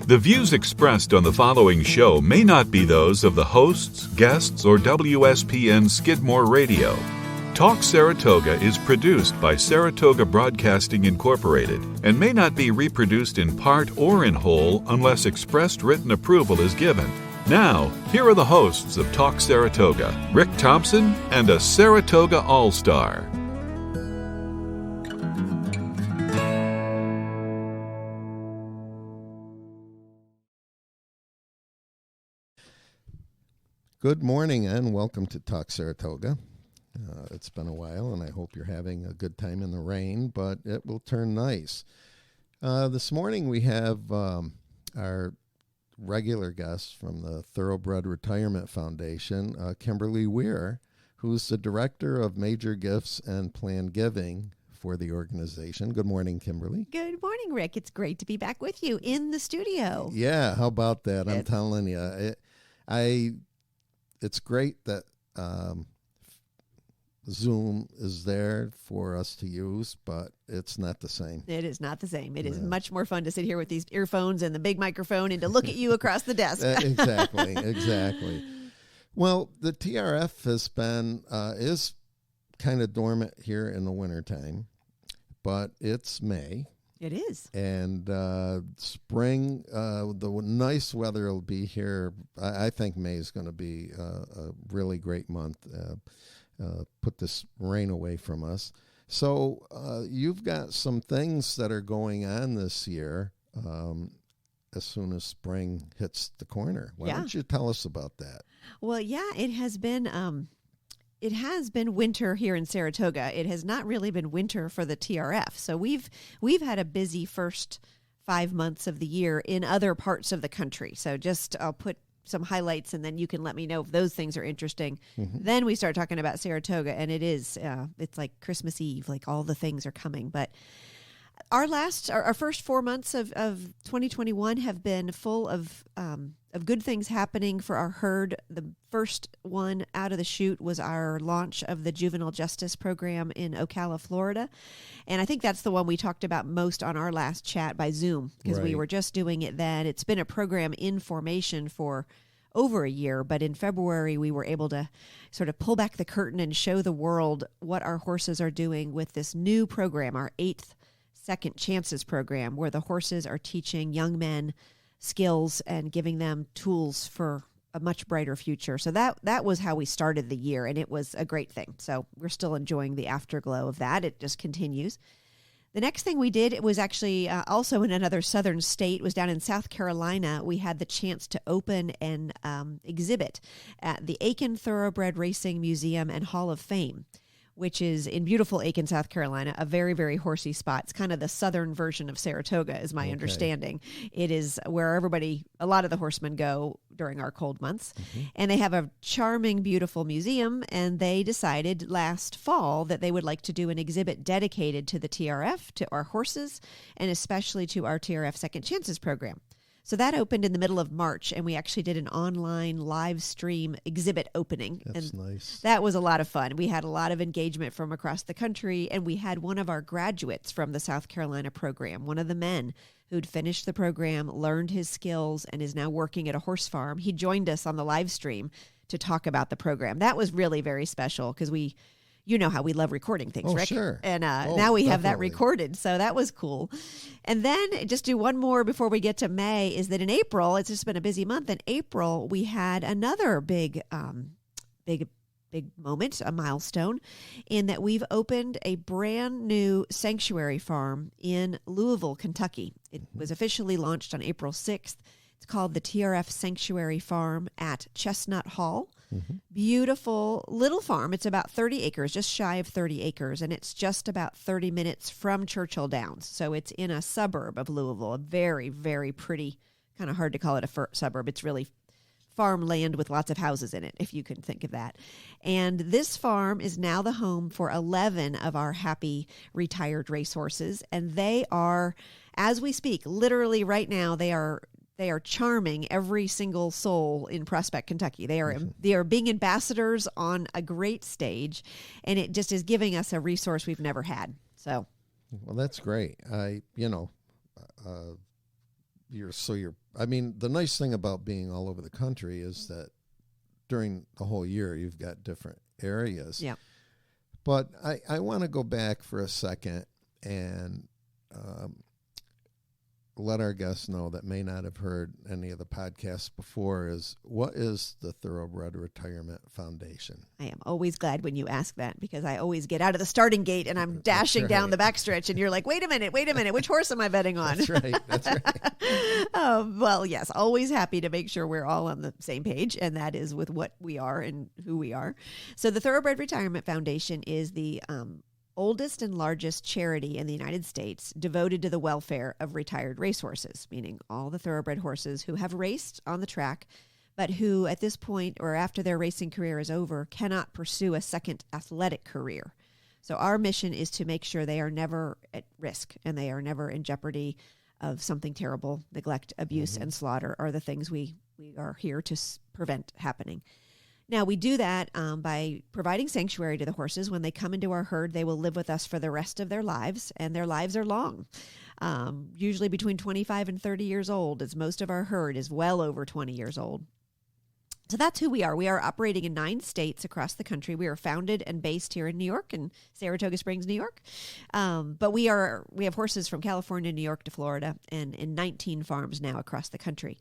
The views expressed on the following show may not be those of the hosts, guests, or WSPN Skidmore Radio. Talk Saratoga is produced by Saratoga Broadcasting Incorporated and may not be reproduced in part or in whole unless expressed written approval is given. Now, here are the hosts of Talk Saratoga, Rick Thompson and a Saratoga All-Star. Good morning and welcome to Talk Saratoga. It's been a while and I hope you're having a good time in the rain, but it will turn nice. This morning we have our regular guest from the Thoroughbred Retirement Foundation, Kimberly Weir, who's the Director of Major Gifts and Planned Giving for the organization. Good morning, Kimberly. Good morning, Rick. It's great to be back with you in the studio. Yeah, how about that? I'm telling you, it's great that Zoom is there for us to use, but it's not the same. It is not the same. It is much more fun to sit here with these earphones and the big microphone and to look at you across the desk. Exactly. Well, the TRF has been, is kind of dormant here in the wintertime, but it's May. It is. And spring, the nice weather will be here. I think May is going to be a really great month. Put this rain away from us. So you've got some things that are going on this year as soon as spring hits the corner. Why don't you tell us about that? Well, it has been... It has been winter here in Saratoga. It has not really been winter for the TRF. So we've had a busy first 5 months of the year in other parts of the country. So I'll put some highlights and then you can let me know if those things are interesting. Mm-hmm. Then we start talking about Saratoga and it's like Christmas Eve, like all the things are coming. But our first 4 months of 2021 have been full of good things happening for our herd. The first one out of the chute was our launch of the Juvenile Justice Program in Ocala, Florida. And I think that's the one we talked about most on our last chat by Zoom because we were just doing it then. It's been a program in formation for over a year, but in February we were able to sort of pull back the curtain and show the world what our horses are doing with this new program, our 8th Second Chances program, where the horses are teaching young men skills and giving them tools for a much brighter future. So that was how we started the year, and it was a great thing. So we're still enjoying the afterglow of that. It just continues. The next thing we did, it was actually also in another southern state, was down in South Carolina. We had the chance to open an exhibit at the Aiken Thoroughbred Racing Museum and Hall of Fame, which is in beautiful Aiken, South Carolina, a very, very horsey spot. It's kind of the southern version of Saratoga, is my understanding. It is where a lot of the horsemen go during our cold months. Mm-hmm. And they have a charming, beautiful museum, and they decided last fall that they would like to do an exhibit dedicated to the TRF, to our horses, and especially to our TRF Second Chances program. So that opened in the middle of March, and we actually did an online live stream exhibit opening. That's nice. That was a lot of fun. We had a lot of engagement from across the country, and we had one of our graduates from the South Carolina program, one of the men who'd finished the program, learned his skills, and is now working at a horse farm. He joined us on the live stream to talk about the program. That was really very special because you know how we love recording things, Rick. Sure. And now we have that recorded. So that was cool. And then just do one more before we get to May is that in April, it's just been a busy month. In April, we had another big moment, a milestone, in that we've opened a brand new sanctuary farm in Louisville, Kentucky. It was officially launched on April 6th. It's called the TRF Sanctuary Farm at Chestnut Hall. Mm-hmm. Beautiful little farm. It's about 30 acres, just shy of 30 acres, and it's just about 30 minutes from Churchill Downs. So it's in a suburb of Louisville, a very, very pretty, kind of hard to call it a suburb. It's really farmland with lots of houses in it, if you can think of that. And this farm is now the home for 11 of our happy retired racehorses, and they are, as we speak, literally right now, they are charming every single soul in Prospect, Kentucky. They are being ambassadors on a great stage, and it just is giving us a resource we've never had. So, well, that's great. I mean, the nice thing about being all over the country is that during the whole year, you've got different areas. Yeah. But I want to go back for a second and let our guests know that may not have heard any of the podcasts before is, what is the Thoroughbred Retirement Foundation? I am always glad when you ask that, because I always get out of the starting gate and I'm dashing down the backstretch and you're like, wait a minute, which horse am I betting on? That's right. Well, yes, always happy to make sure we're all on the same page, and that is with what we are and who we are. So the Thoroughbred Retirement Foundation is the oldest and largest charity in the United States devoted to the welfare of retired racehorses, meaning all the thoroughbred horses who have raced on the track, but who at this point or after their racing career is over cannot pursue a second athletic career. So our mission is to make sure they are never at risk and they are never in jeopardy of something terrible. Neglect, abuse, and slaughter are the things we are here to prevent happening. Now, we do that by providing sanctuary to the horses. When they come into our herd, they will live with us for the rest of their lives, and their lives are long, usually between 25 and 30 years old, as most of our herd is well over 20 years old. So that's who we are. We are operating in 9 states across the country. We are founded and based here in New York, in Saratoga Springs, New York. But we have horses from California, New York to Florida, and in 19 farms now across the country.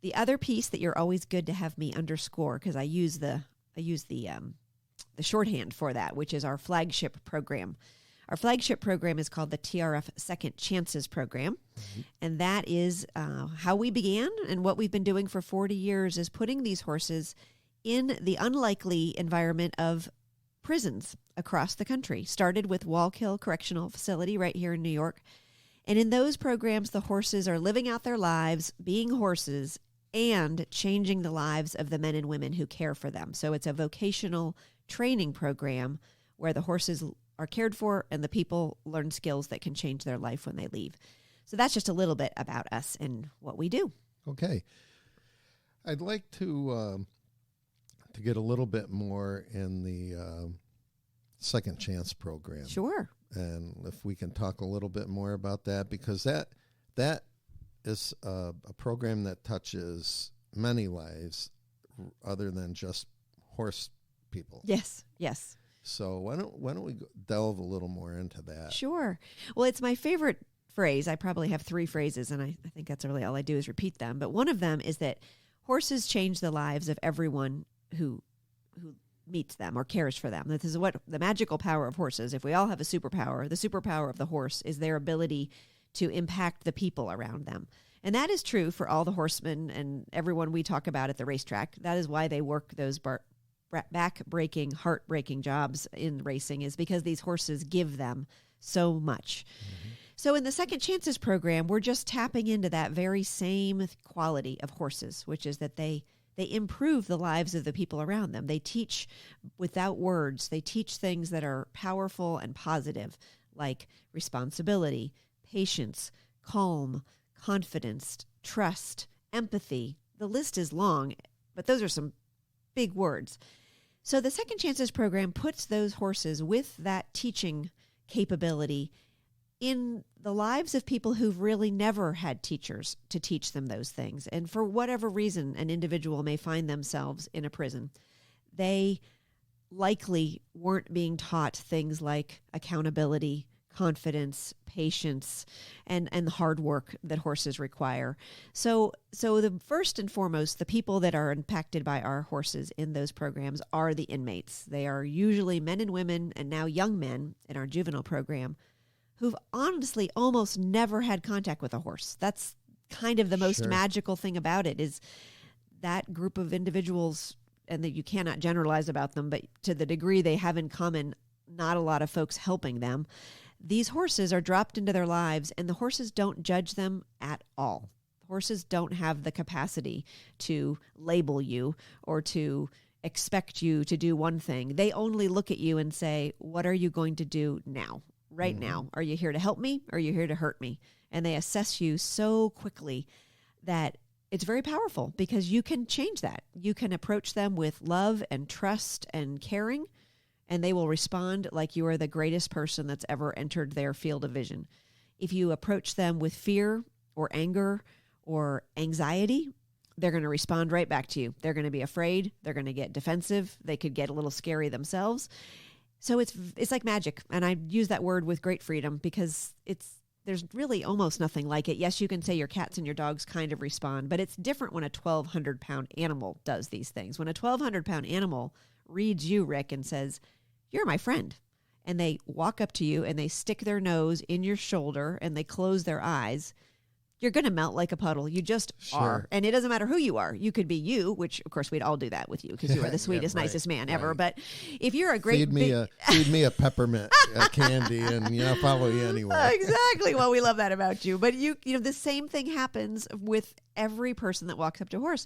The other piece that you're always good to have me underscore, because I use the shorthand for that, which is our flagship program. Our flagship program is called the TRF Second Chances Program, and that is how we began, and what we've been doing for 40 years is putting these horses in the unlikely environment of prisons across the country. Started with Wallkill Correctional Facility right here in New York, and in those programs, the horses are living out their lives, being horses, and changing the lives of the men and women who care for them. So it's a vocational training program where the horses are cared for and the people learn skills that can change their life when they leave. So that's just a little bit about us and what we do. Okay. I'd like to get a little bit more in the Second Chance program. Sure. And if we can talk a little bit more about that, because that is a program that touches many lives other than just horse people. Yes. So why don't we delve a little more into that? Sure. Well, it's my favorite phrase. I probably have 3 phrases, and I think that's really all I do is repeat them. But one of them is that horses change the lives of everyone who meets them or cares for them. This is what the magical power of horses. If we all have a superpower, the superpower of the horse is their ability to impact the people around them. And that is true for all the horsemen and everyone we talk about at the racetrack. That is why they work those back-breaking, heart-breaking jobs in racing, is because these horses give them so much. So in the Second Chances program, we're just tapping into that very same quality of horses, which is that they improve the lives of the people around them. They teach without words. They teach things that are powerful and positive, like responsibility, patience, calm, confidence, trust, empathy. The list is long, but those are some big words. So the Second Chances program puts those horses with that teaching capability in the lives of people who've really never had teachers to teach them those things. And for whatever reason, an individual may find themselves in a prison. They likely weren't being taught things like accountability, confidence, patience, and the hard work that horses require. So the first and foremost, the people that are impacted by our horses in those programs are the inmates. They are usually men and women, and now young men in our juvenile program, who've honestly almost never had contact with a horse. That's kind of the most magical thing about it, is that group of individuals, and that you cannot generalize about them, but to the degree they have in common, not a lot of folks helping them. These horses are dropped into their lives, and the horses don't judge them at all. Horses don't have the capacity to label you or to expect you to do one thing. They only look at you and say, what are you going to do now? Right now. Are you here to help me, or are you here to hurt me? And they assess you so quickly that it's very powerful, because you can change that. You can approach them with love and trust and caring, and they will respond like you are the greatest person that's ever entered their field of vision. If you approach them with fear or anger or anxiety, they're going to respond right back to you. They're going to be afraid. They're going to get defensive. They could get a little scary themselves. So it's like magic. And I use that word with great freedom because there's really almost nothing like it. Yes, you can say your cats and your dogs kind of respond, but it's different when a 1,200-pound animal does these things. When a 1,200-pound animal reads you, Rick, and says, "You're my friend," and they walk up to you and they stick their nose in your shoulder and they close their eyes, you're going to melt like a puddle. You just are. And it doesn't matter who you are. You could be you, which, of course, we'd all do that with you because you are the sweetest, nicest man ever. But if you're a great... Feed me a peppermint candy and I'll follow you anyway. Exactly. Well, we love that about you. But you know, the same thing happens with every person that walks up to a horse.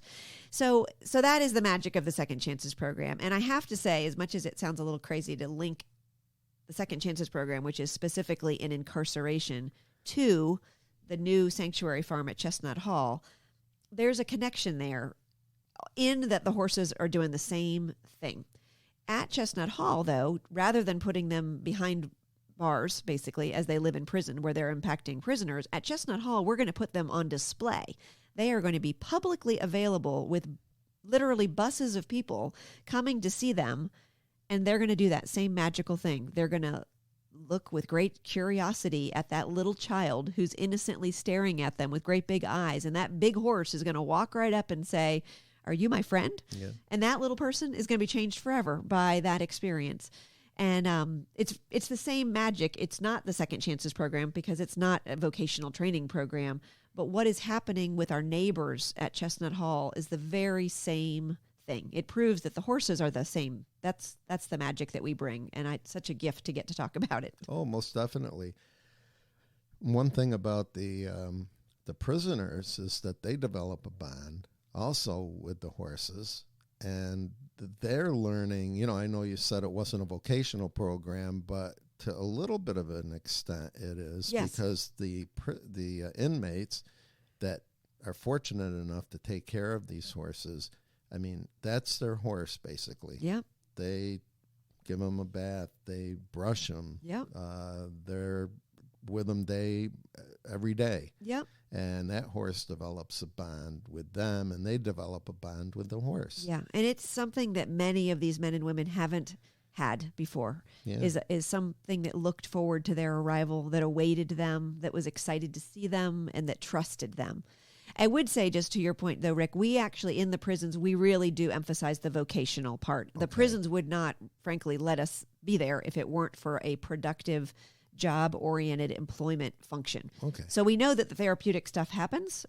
So that is the magic of the Second Chances program. And I have to say, as much as it sounds a little crazy to link the Second Chances program, which is specifically in incarceration, to the new sanctuary farm at Chestnut Hall, there's a connection there in that the horses are doing the same thing. At Chestnut Hall, though, rather than putting them behind bars, basically, as they live in prison where they're impacting prisoners, at Chestnut Hall, we're going to put them on display. They are going to be publicly available with literally buses of people coming to see them, and they're going to do that same magical thing. They're going to look with great curiosity at that little child who's innocently staring at them with great big eyes. And that big horse is going to walk right up and say, "Are you my friend?" Yeah. And that little person is going to be changed forever by that experience. And it's the same magic. It's not the Second Chances program because it's not a vocational training program. But what is happening with our neighbors at Chestnut Hall is the very same thing. It proves that the horses are the same. That's the magic that we bring, and it's such a gift to get to talk about it. Oh, most definitely. One thing about the prisoners is that they develop a bond also with the horses, and they're learning. I know you said it wasn't a vocational program, but to a little bit of an extent it is. Yes. Because the inmates that are fortunate enough to take care of these horses, I mean, that's their horse, basically. Yeah. They give them a bath. They brush them. Yeah. They're with them every day. Yep. And that horse develops a bond with them, and they develop a bond with the horse. Yeah, and it's something that many of these men and women haven't had before. Yeah. Is something that looked forward to their arrival, that awaited them, that was excited to see them, and that trusted them. I would say, just to your point, though, Rick, we actually, in the prisons, we really do emphasize the vocational part. The prisons would not, frankly, let us be there if it weren't for a productive, job-oriented employment function. Okay. So we know that the therapeutic stuff happens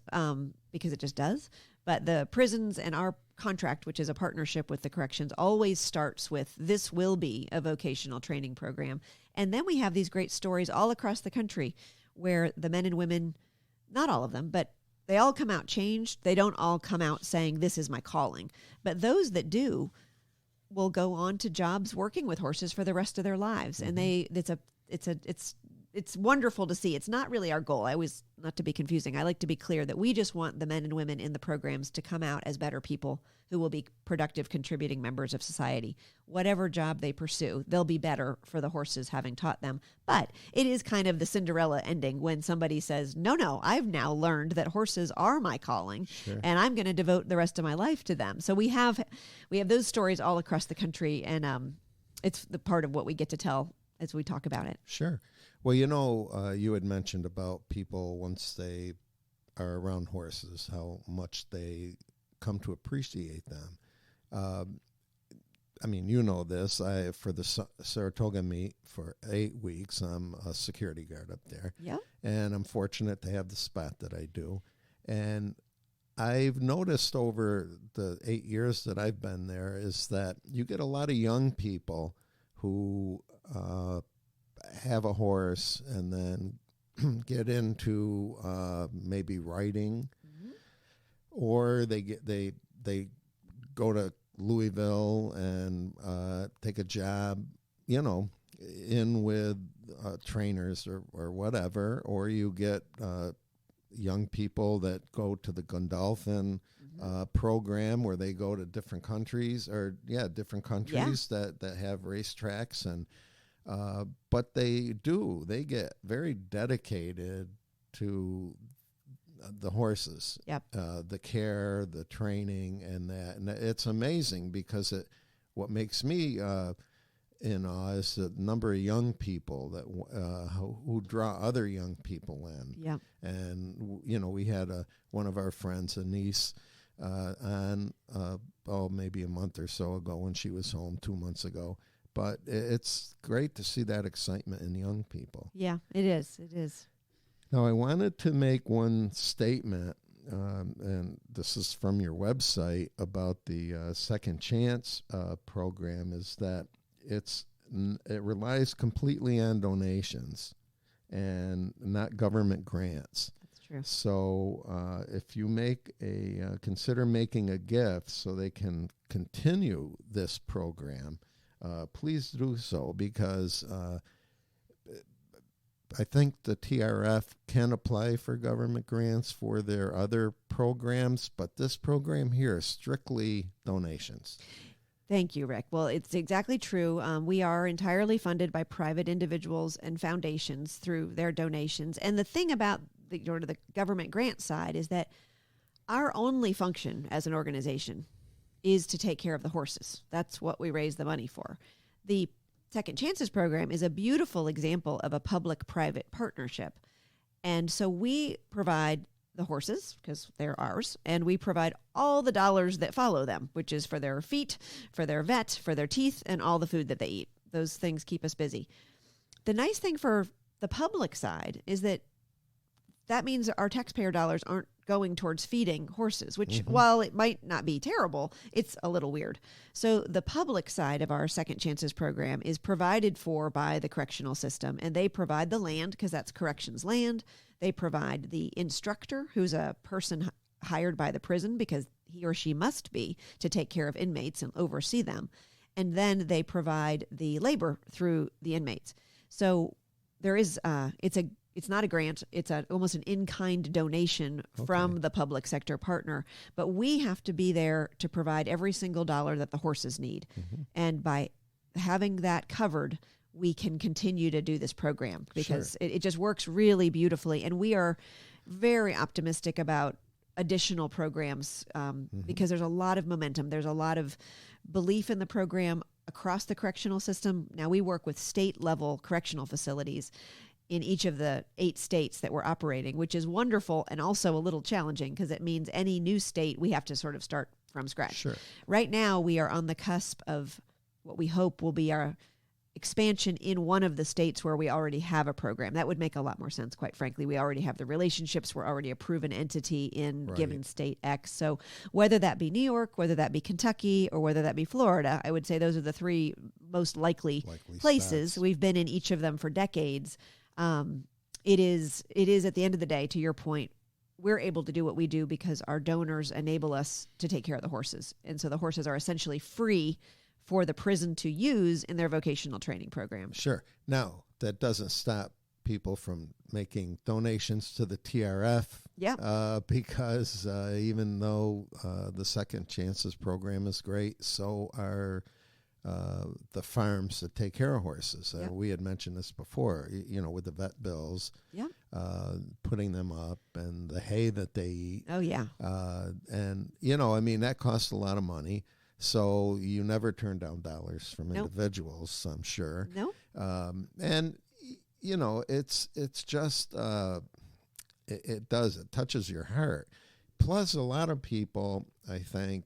because it just does. But the prisons and our contract, which is a partnership with the corrections, always starts with, this will be a vocational training program. And then we have these great stories all across the country where the men and women, not all of them, but they all come out changed. They don't all come out saying, "This is my calling." But those that do will go on to jobs working with horses for the rest of their lives. Mm-hmm. And it's wonderful to see. It's not really our goal. I always, not to be confusing, I like to be clear that we just want the men and women in the programs to come out as better people who will be productive, contributing members of society. Whatever job they pursue, they'll be better for the horses having taught them. But it is kind of the Cinderella ending when somebody says, no, I've now learned that horses are my calling, sure, and I'm going to devote the rest of my life to them. So we have those stories all across the country, and it's the part of what we get to tell as we talk about it. Sure. Well, you had mentioned about people once they are around horses, how much they come to appreciate them. I mean, you know this. For the Saratoga meet for 8 weeks, I'm a security guard up there. Yeah. And I'm fortunate to have the spot that I do. And I've noticed over the 8 years that I've been there is that you get a lot of young people who have a horse and then get into maybe riding, mm-hmm, or they go to Louisville and take a job, in with trainers or whatever, or you get young people that go to the Gondolphin program where they go to different countries that have racetracks, and but they get very dedicated to the horses. Yep. The care, the training, and that. And it's amazing because what makes me in awe is the number of young people that who draw other young people in. Yep. And, we had one of our friends, a niece, on maybe a month or so ago when she was home 2 months ago. But it's great to see that excitement in young people. Yeah, it is. It is. Now, I wanted to make one statement, and this is from your website, about the Second Chance program, is that it relies completely on donations and not government grants. That's true. So if you consider making a gift so they can continue this program, please do so, because I think the TRF can apply for government grants for their other programs, but this program here is strictly donations. Thank you, Rick. Well, it's exactly true. We are entirely funded by private individuals and foundations through their donations. And the thing about the government grant side is that our only function as an organization is to take care of the horses. That's what we raise the money for. The Second Chances program is a beautiful example of a public-private partnership. And so we provide the horses, because they're ours, and we provide all the dollars that follow them, which is for their feet, for their vet, for their teeth, and all the food that they eat. Those things keep us busy. The nice thing for the public side is that means our taxpayer dollars aren't going towards feeding horses, which, while it might not be terrible, it's a little weird. So the public side of our Second Chances program is provided for by the correctional system, and they provide the land, because that's corrections land. They provide the instructor, who's a person hired by the prison because he or she must be to take care of inmates and oversee them. And then they provide the labor through the inmates. So there is, it's not a grant. It's almost an in-kind donation from the public sector partner. But we have to be there to provide every single dollar that the horses need. And by having that covered, we can continue to do this program, because it just works really beautifully. And we are very optimistic about additional programs because there's a lot of momentum. There's a lot of belief in the program across the correctional system. Now, we work with state-level correctional facilities in each of the 8 states that we're operating, which is wonderful and also a little challenging, because it means any new state, we have to sort of start from scratch. Sure. Right now, we are on the cusp of what we hope will be our expansion in one of the states where we already have a program. That would make a lot more sense, quite frankly. We already have the relationships. We're already a proven entity in given state X. So whether that be New York, whether that be Kentucky, or whether that be Florida, I would say those are the 3 most likely places. Spots. We've been in each of them for decades. It is at the end of the day, to your point, we're able to do what we do because our donors enable us to take care of the horses. And so the horses are essentially free for the prison to use in their vocational training program. Sure. Now, that doesn't stop people from making donations to the TRF. Yeah. Because even though the Second Chances program is great, so are the farms that take care of horses. We had mentioned this before, with the vet bills, putting them up, and the hay that they eat. Oh, yeah. And, that costs a lot of money. So you never turn down dollars from individuals, I'm sure. No. And, it's just, it touches your heart. Plus, a lot of people, I think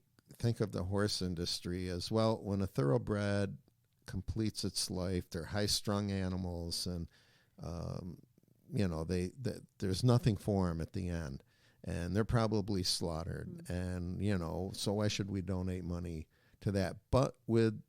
of the horse industry as well. When a thoroughbred completes its life, they're high-strung animals, and there's nothing for them at the end, and they're probably slaughtered. And so why should we donate money to that? But with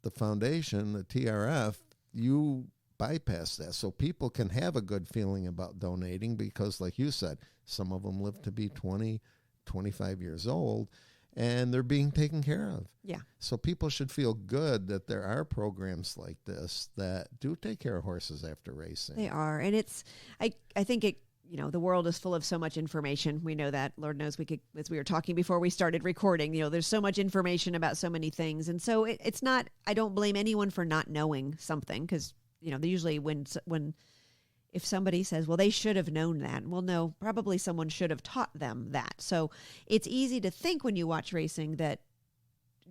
the foundation, the TRF, you bypass that, so people can have a good feeling about donating, because, like you said, some of them live to be 20, 25 years old, and they're being taken care of. Yeah. So people should feel good that there are programs like this that do take care of horses after racing. They are. And I think it, the world is full of so much information. We know that. Lord knows as we were talking before we started recording, there's so much information about so many things. And so it's not, I don't blame anyone for not knowing something, because, usually when if somebody says, well, they should have known that. Well, no, probably someone should have taught them that. So it's easy to think when you watch racing that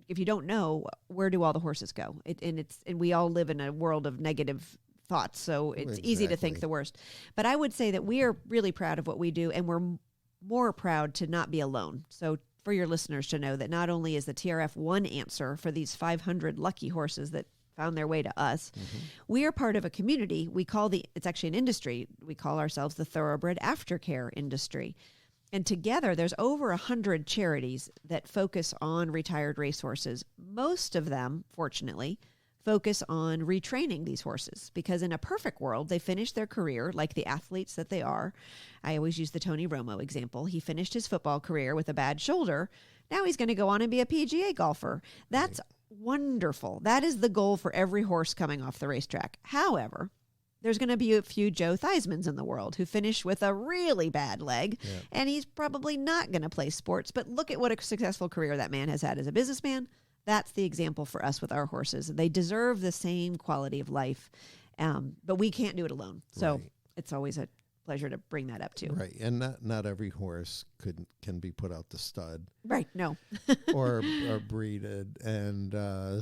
if you don't know, where do all the horses go? And we all live in a world of negative thoughts. So it's easy to think the worst. But I would say that we are really proud of what we do, and we're more proud to not be alone. So for your listeners to know that not only is the TRF one answer for these 500 lucky horses that found their way to us, we are part of a community. It's actually an industry. We call ourselves the Thoroughbred Aftercare industry. And together, there's over 100 charities that focus on retired racehorses. Most of them, fortunately, focus on retraining these horses, because in a perfect world, they finish their career like the athletes that they are. I always use the Tony Romo example. He finished his football career with a bad shoulder. Now he's going to go on and be a PGA golfer. That's wonderful. That is the goal for every horse coming off the racetrack. However, there's going to be a few Joe Theismanns in the world who finish with a really bad leg, and he's probably not going to play sports. But look at what a successful career that man has had as a businessman. That's the example for us with our horses. They deserve the same quality of life, but we can't do it alone. So it's always a pleasure to bring that up too. Right, and not every horse can be put out to stud. Right, no. or breeded, and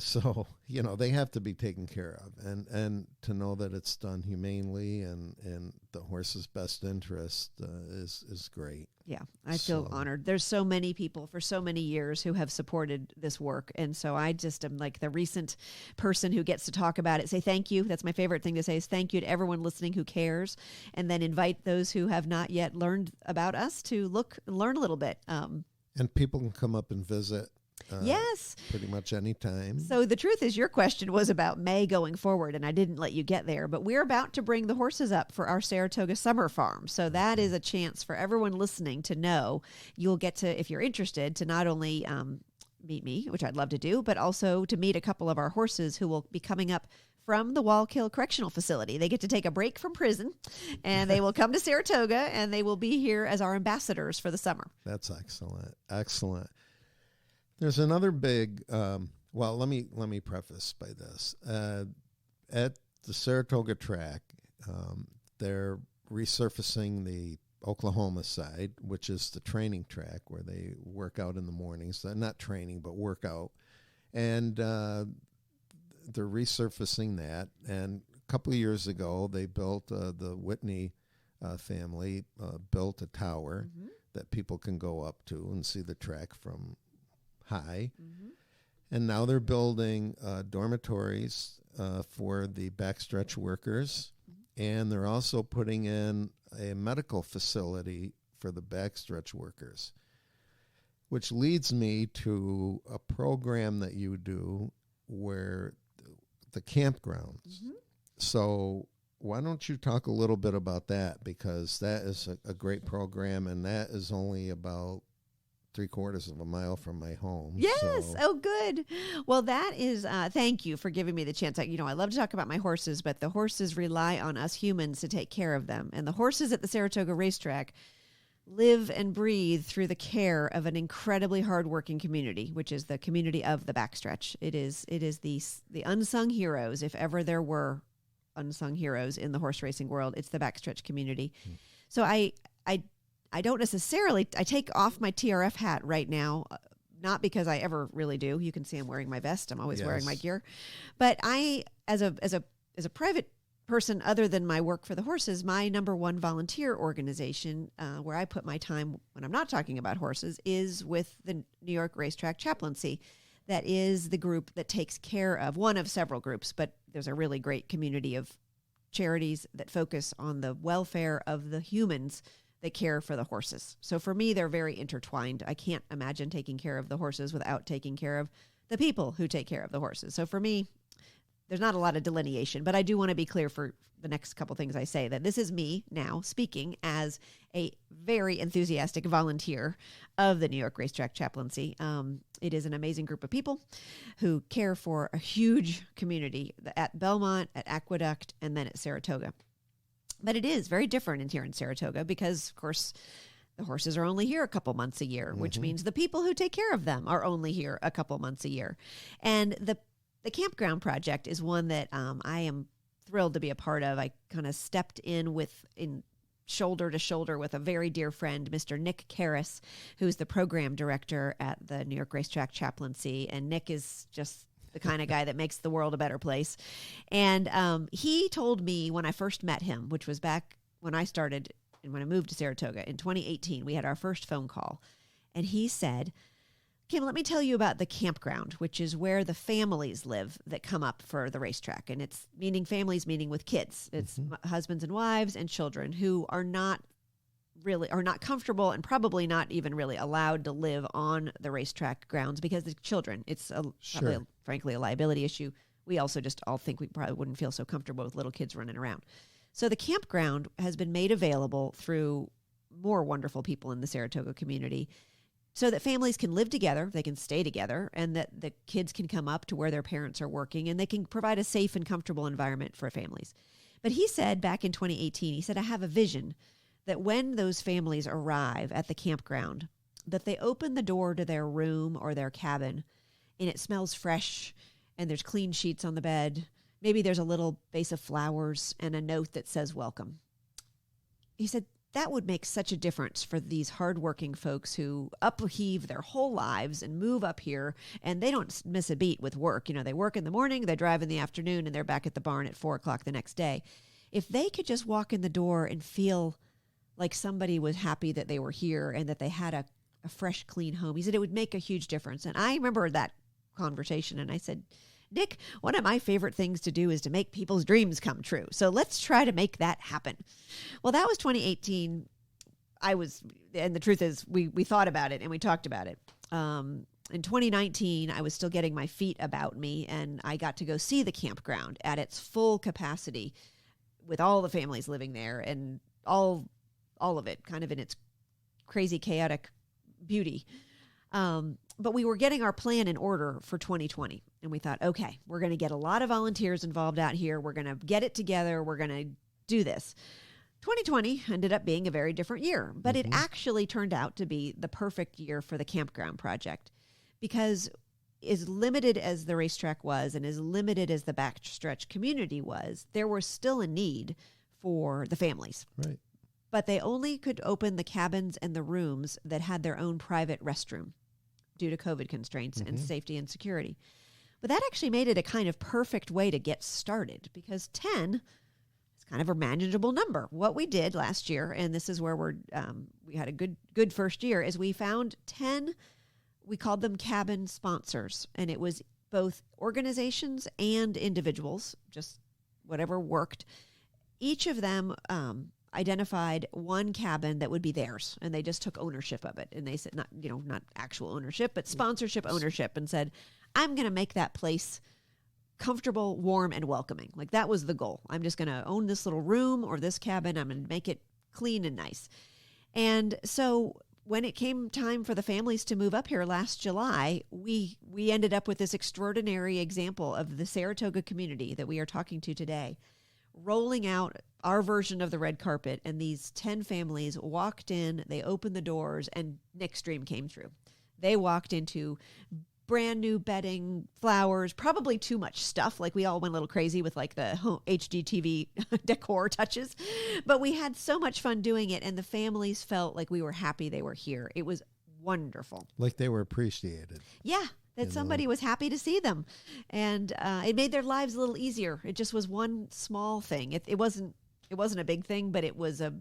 so they have to be taken care of, and to know that it's done humanely and the horse's best interest is great. Yeah, I feel honored. There's so many people for so many years who have supported this work. And so I just am like the recent person who gets to talk about it, say thank you. That's my favorite thing to say, is thank you to everyone listening who cares, and then invite those who have not yet learned about us to learn a little bit. And people can come up and visit. Yes. Pretty much any time. So the truth is, your question was about May going forward, and I didn't let you get there, but we're about to bring the horses up for our Saratoga Summer Farm. So that is a chance for everyone listening to know you'll get to, if you're interested, to not only meet me, which I'd love to do, but also to meet a couple of our horses who will be coming up from the Wallkill Correctional Facility. They get to take a break from prison, and they will come to Saratoga, and they will be here as our ambassadors for the summer. That's excellent. Excellent. There's another big, well, let me preface by this. At the Saratoga track, they're resurfacing the Oklahoma side, which is the training track where they work out in the mornings. Not training, but work out. And they're resurfacing that. And a couple of years ago, they built, the Whitney family built a tower that people can go up to and see the track from high. And now they're building dormitories for the backstretch workers, and they're also putting in a medical facility for the backstretch workers, which leads me to a program that you do where the campgrounds. So why don't you talk a little bit about that, because that is a great program, and that is only about 3/4 of a mile from my home. Yes. So. Oh, good. Well, that is, thank you for giving me the chance. I love to talk about my horses, but the horses rely on us humans to take care of them. And the horses at the Saratoga racetrack live and breathe through the care of an incredibly hardworking community, which is the community of the backstretch. It is the unsung heroes. If ever there were unsung heroes in the horse racing world, it's the backstretch community. So I don't necessarily, I take off my TRF hat right now, not because I ever really do. You can see I'm wearing my vest. I'm always wearing my gear. But I, as a private person, other than my work for the horses, my number one volunteer organization, where I put my time when I'm not talking about horses, is with the New York Racetrack Chaplaincy. That is the group that takes care of, one of several groups, but there's a really great community of charities that focus on the welfare of the humans that care for the horses. So for me, they're very intertwined. I can't imagine taking care of the horses without taking care of the people who take care of the horses. So for me, there's not a lot of delineation, but I do want to be clear for the next couple things I say that this is me now speaking as a very enthusiastic volunteer of the New York Racetrack Chaplaincy. It is an amazing group of people who care for a huge community at Belmont, at Aqueduct, and then at Saratoga. But it is very different in here in Saratoga because, of course, the horses are only here a couple months a year, which means the people who take care of them are only here a couple months a year. And the campground project is one that I am thrilled to be a part of. I kind of stepped in shoulder to shoulder with a very dear friend, Mr. Nick Karras, who's the program director at the New York Racetrack Chaplaincy. And Nick is just the kind of guy that makes the world a better place. And he told me when I first met him, which was back when I started and when I moved to Saratoga in 2018, we had our first phone call. And he said, Kim, let me tell you about the campground, which is where the families live that come up for the racetrack. And it's families meaning with kids. It's husbands and wives and children who are not comfortable and probably not even really allowed to live on the racetrack grounds because the children, it's frankly a liability issue. We also just all think we probably wouldn't feel so comfortable with little kids running around. So the campground has been made available through more wonderful people in the Saratoga community so that families can live together, they can stay together, and that the kids can come up to where their parents are working, and they can provide a safe and comfortable environment for families. But he said back in 2018, he said, I have a vision that when those families arrive at the campground, that they open the door to their room or their cabin, and it smells fresh, and there's clean sheets on the bed. Maybe there's a little vase of flowers and a note that says welcome. He said, that would make such a difference for these hardworking folks who upheave their whole lives and move up here, and they don't miss a beat with work. You know, they work in the morning, they drive in the afternoon, and they're back at the barn at 4:00 the next day. If they could just walk in the door and feel like somebody was happy that they were here and that they had a fresh, clean home, he said it would make a huge difference. And I remember that conversation, and I said, Nick, one of my favorite things to do is to make people's dreams come true. So let's try to make that happen. Well, that was 2018. And the truth is we thought about it and we talked about it. In 2019, I was still getting my feet about me, and I got to go see the campground at its full capacity with all the families living there and all of it kind of in its crazy, chaotic beauty. But we were getting our plan in order for 2020. And we thought, okay, we're going to get a lot of volunteers involved out here. We're going to get it together. We're going to do this. 2020 ended up being a very different year, but it actually turned out to be the perfect year for the campground project because as limited as the racetrack was and as limited as the backstretch community was, there was still a need for the families. Right. But they only could open the cabins and the rooms that had their own private restroom due to COVID constraints and safety and security. But that actually made it a kind of perfect way to get started because 10 is kind of a manageable number. What we did last year, and this is where we had a good first year, is we found 10, we called them cabin sponsors. And it was both organizations and individuals, just whatever worked. Each of them identified one cabin that would be theirs, and they just took ownership of it. And they said, not actual ownership, but sponsorship ownership, and said, I'm going to make that place comfortable, warm, and welcoming. Like that was the goal. I'm just going to own this little room or this cabin. I'm going to make it clean and nice. And so when it came time for the families to move up here last July, we ended up with this extraordinary example of the Saratoga community that we are talking to today, rolling out our version of the red carpet, and these 10 families walked in, they opened the doors, and Nick's dream came true. They walked into brand new bedding, flowers, probably too much stuff. Like we all went a little crazy with like the HGTV decor touches, but we had so much fun doing it, and the families felt like we were happy they were here. It was wonderful. Like they were appreciated. Yeah. That somebody was happy to see them. And it made their lives a little easier. It just was one small thing. It wasn't a big thing, but it was a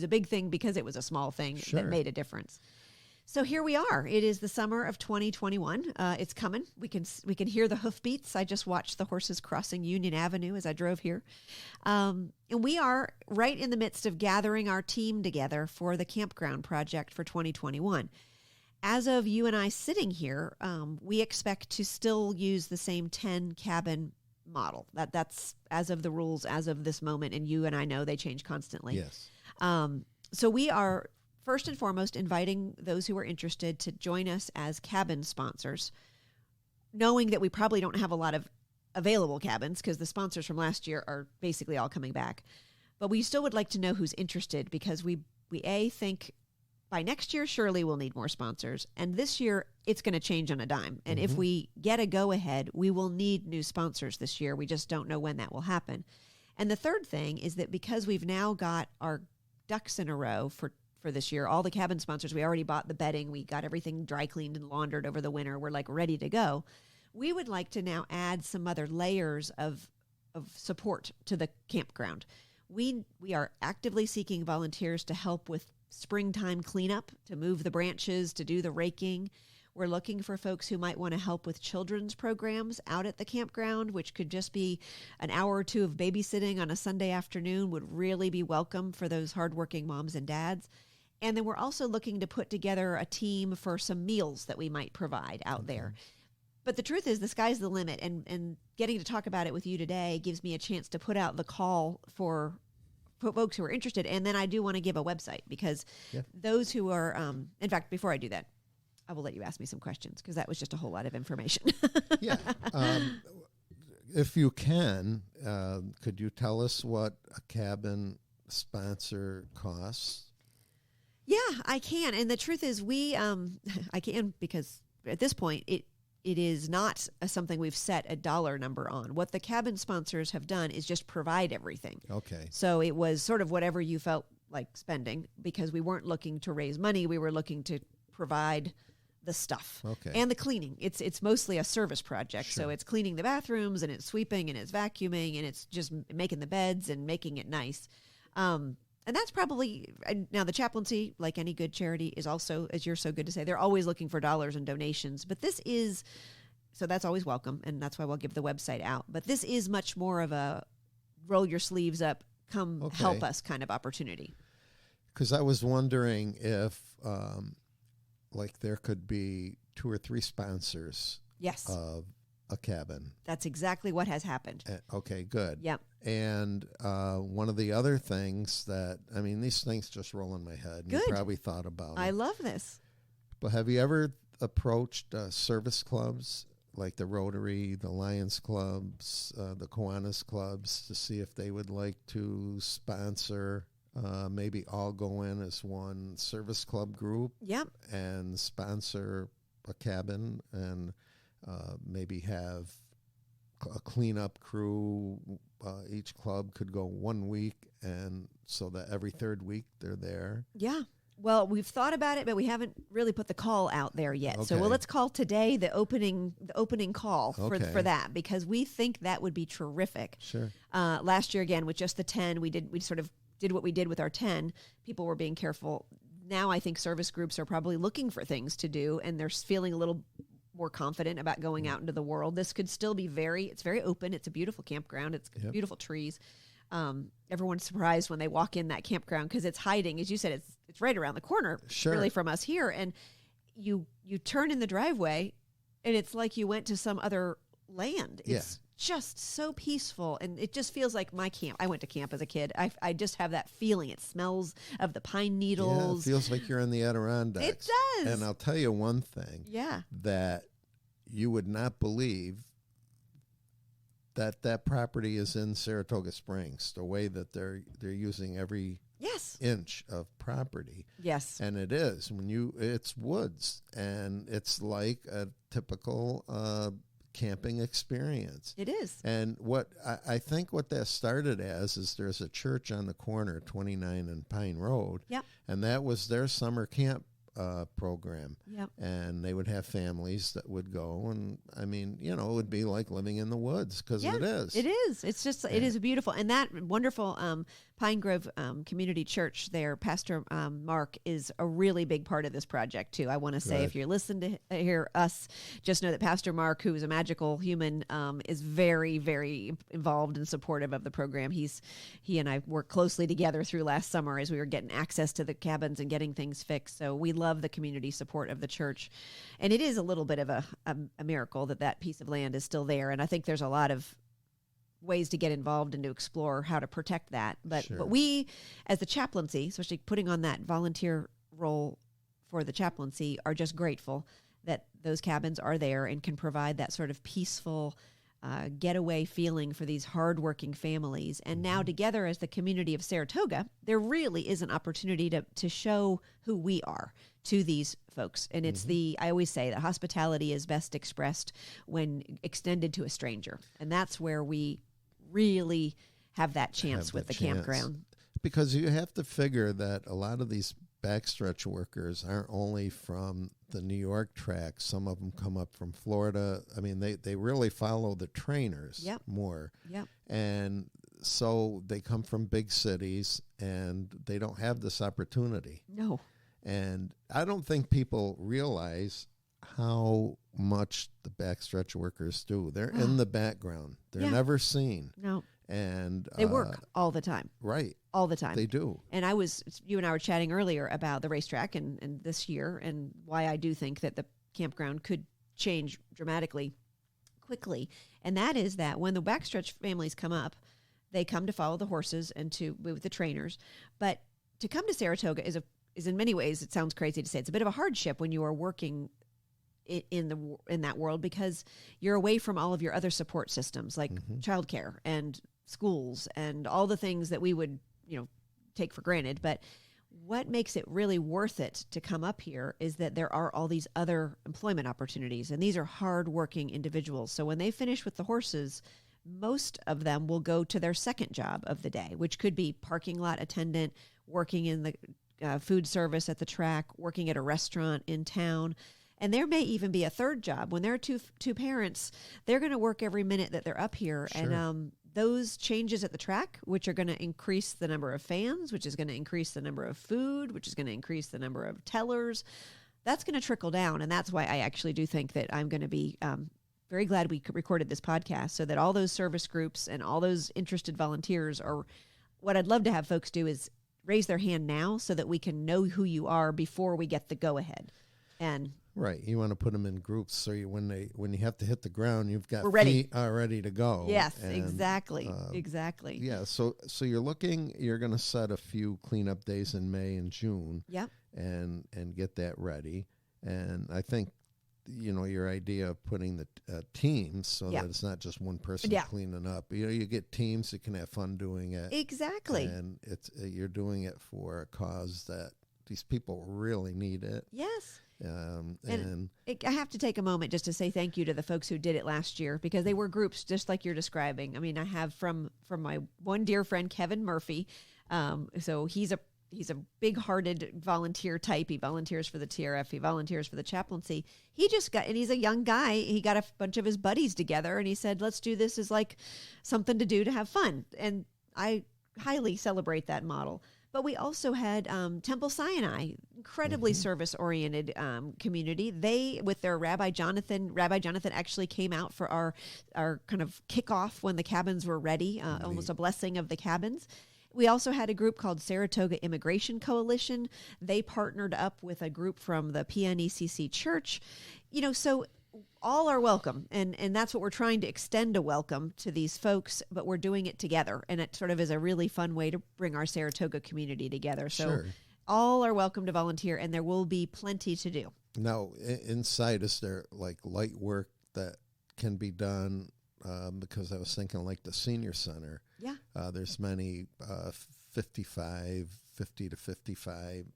big thing because it was a small thing that made a difference. So here we are. It is the summer of 2021. It's coming. We can hear the hoofbeats. I just watched the horses crossing Union Avenue as I drove here. And we are right in the midst of gathering our team together for the campground project for 2021. As of you and I sitting here, we expect to still use the same 10 cabin model. That's as of the rules as of this moment, and you and I know they change constantly. Yes. So we are first and foremost inviting those who are interested to join us as cabin sponsors, knowing that we probably don't have a lot of available cabins because the sponsors from last year are basically all coming back. But we still would like to know who's interested because we think by next year, surely we'll need more sponsors. And this year, it's going to change on a dime. And if we get a go-ahead, we will need new sponsors this year. We just don't know when that will happen. And the third thing is that because we've now got our ducks in a row for this year, all the cabin sponsors, we already bought the bedding, we got everything dry cleaned and laundered over the winter, we're like ready to go. We would like to now add some other layers of support to the campground. We are actively seeking volunteers to help with springtime cleanup, to move the branches, to do the raking. We're looking for folks who might want to help with children's programs out at the campground, which could just be an hour or two of babysitting on a Sunday afternoon would really be welcome for those hardworking moms and dads. And then we're also looking to put together a team for some meals that we might provide out there. But the truth is the sky's the limit, and getting to talk about it with you today gives me a chance to put out the call for folks who are interested. And then I do want to give a website because those who are, in fact, before I do that, I will let you ask me some questions because that was just a whole lot of information. Yeah. If you can, could you tell us what a cabin sponsor costs? Yeah, I can. And the truth is I can because at this point it is not something we've set a dollar number on. What the cabin sponsors have done is just provide everything. Okay. So it was sort of whatever you felt like spending because we weren't looking to raise money. We were looking to provide the stuff and the cleaning. It's mostly a service project. Sure. So it's cleaning the bathrooms and it's sweeping and it's vacuuming and it's just making the beds and making it nice. And that's probably, now the chaplaincy, like any good charity, is also, as you're so good to say, they're always looking for dollars and donations. But this is, so that's always welcome, and that's why we'll give the website out. But this is much more of a roll your sleeves up, come help us kind of opportunity. Because I was wondering if, like, there could be 2 or 3 sponsors of a cabin. That's exactly what has happened. Okay, good. Yep. And one of the other things that, I mean, these things just roll in my head. Good. You probably thought about it. I love this. But have you ever approached service clubs like the Rotary, the Lions Clubs, the Kiwanis Clubs to see if they would like to sponsor, maybe all go in as one service club group and sponsor a cabin and maybe have a cleanup crew. Each club could go 1 week, and so that every third week they're there. Yeah. Well, we've thought about it, but we haven't really put the call out there yet. Okay. So let's call today the opening call for that because we think that would be terrific. Sure. Last year again with just the 10, we sort of did what we did with our 10. People were being careful. Now I think service groups are probably looking for things to do, and they're feeling a little more confident about going out into the world. This could still be it's very open. It's a beautiful campground. It's beautiful trees. Everyone's surprised when they walk in that campground because it's hiding. As you said, it's right around the corner really from us here. And you turn in the driveway and it's like you went to some other land. It's just so peaceful. And it just feels like my camp. I went to camp as a kid. I just have that feeling. It smells of the pine needles. Yeah, it feels like you're in the Adirondacks. It does. And I'll tell you one thing. Yeah. That you would not believe that property is in Saratoga Springs, the way that they're using every inch of property. Yes. And it is. It's woods, and it's like a typical camping experience. It is. And what I think what that started as is there's a church on the corner, 29 and Pine Road. Yep. And that was their summer camp program. Yep. And they would have families that would go, and I mean, it would be like living in the woods because it is. It is. It's just it is beautiful, and that wonderful Pine Grove Community Church there, Pastor Mark is a really big part of this project too. I want to say, if you're listening to hear us, just know that Pastor Mark, who is a magical human, is very, very involved and supportive of the program. He and I worked closely together through last summer as we were getting access to the cabins and getting things fixed. So we love the community support of the church, and it is a little bit of a miracle that piece of land is still there. And I think there's a lot of ways to get involved and to explore how to protect that. But we, as the chaplaincy, especially putting on that volunteer role for the chaplaincy, are just grateful that those cabins are there and can provide that sort of peaceful getaway feeling for these hardworking families. And now together as the community of Saratoga, there really is an opportunity to show who we are to these folks. And it's I always say that hospitality is best expressed when extended to a stranger. And that's where we really have that chance Have with that the chance. campground. Because you have to figure that a lot of these backstretch workers aren't only from the New York track. Some of them come up from Florida. I mean, they really follow the trainers Yep. more. Yep. And so they come from big cities and they don't have this opportunity. No. And I don't think people realize how much the backstretch workers do. They're in the background. They're Yeah. never seen. No. And They work all the time. right. All the time. They do. And you and I were chatting earlier about the racetrack and this year and why I do think that the campground could change dramatically quickly. And that is that when the backstretch families come up, they come to follow the horses and with the trainers. But to come to Saratoga is in many ways, it sounds crazy to say, it's a bit of a hardship when you are working in that world, because you're away from all of your other support systems like childcare and schools and all the things that we would, take for granted. But what makes it really worth it to come up here is that there are all these other employment opportunities, and these are hardworking individuals. So when they finish with the horses, most of them will go to their second job of the day, which could be parking lot attendant, working in the food service at the track, working at a restaurant in town. And there may even be a third job. When there are two parents, they're going to work every minute that they're up here. Sure. And those changes at the track, which are going to increase the number of fans, which is going to increase the number of food, which is going to increase the number of tellers, that's going to trickle down. And that's why I actually do think that I'm going to be very glad we recorded this podcast, so that all those service groups and all those interested volunteers are, what I'd love to have folks do is raise their hand now so that we can know who you are before we get the go-ahead. And right, you want to put them in groups so when you have to hit the ground, you've got we're ready. feet ready to go. Yes, And, exactly. Yeah. So you're going to set a few cleanup days in May and June. Yep. And get that ready. And I think your idea of putting the teams so that it's not just one person cleaning up. You get teams that can have fun doing it. Exactly. And you're doing it for a cause that these people really need it. Yes. And I have to take a moment just to say thank you to the folks who did it last year, because they were groups just like you're describing. I mean, I have from my one dear friend, Kevin Murphy. So he's a big-hearted volunteer type. He volunteers for the TRF. He volunteers for the chaplaincy. And he's a young guy. He got a bunch of his buddies together, and he said, let's do this as like something to do to have fun. And I highly celebrate that model. But we also had Temple Sinai, incredibly service-oriented community. They, with their Rabbi Jonathan actually came out for our kind of kickoff when the cabins were ready, almost a blessing of the cabins. We also had a group called Saratoga Immigration Coalition. They partnered up with a group from the PNECC Church. So all are welcome. And that's what we're trying to extend a welcome to these folks, but we're doing it together. And it sort of is a really fun way to bring our Saratoga community together. So all are welcome to volunteer, and there will be plenty to do. Now, inside, is there like light work that can be done? Because I was thinking like the senior center. Yeah. There's many 50 to 55